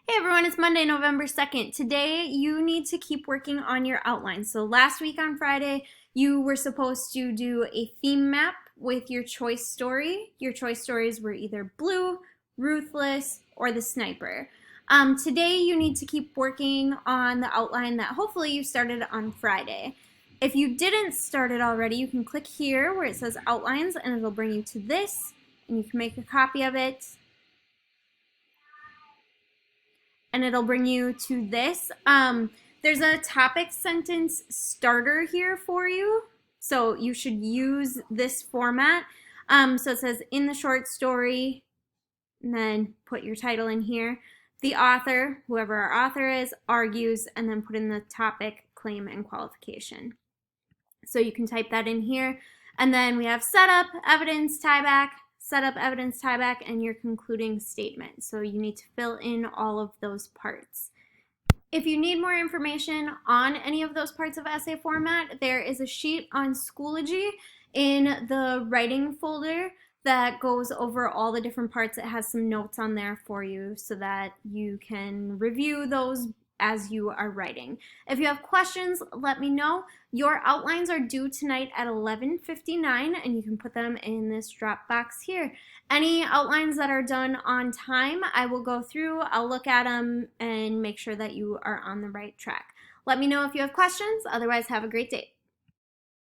Hey everyone, it's Monday, November 2nd. Today you need to keep working on your outline. So last week on Friday, you were supposed to do a theme map with your choice story. Your choice stories were either Blue, Ruthless, or The Sniper. Today you need to keep working on the outline that hopefully you started on Friday. If you didn't start it already, you can click here where it says outlines and it'll bring you to this and you can make a copy of it. And it'll bring you to this. There's a topic sentence starter here for you. So you should use this format. So it says in the short story, and then put your title in here. The author, whoever our author is, argues, and then put in the topic, claim, and qualification. So you can type that in here. And then we have setup, evidence, tieback, setup, evidence, tieback, and your concluding statement. So you need to fill in all of those parts. If you need more information on any of those parts of essay format, there is a sheet on Schoology in the writing folder that goes over all the different parts. It has some notes on there for you so that you can review those as you are writing. If you have questions, let me know. Your outlines are due tonight at 11:59 and you can put them in this drop box here. Any outlines that are done on time, I will go through, I'll look at them and make sure that you are on the right track. Let me know if you have questions. Otherwise, have a great day.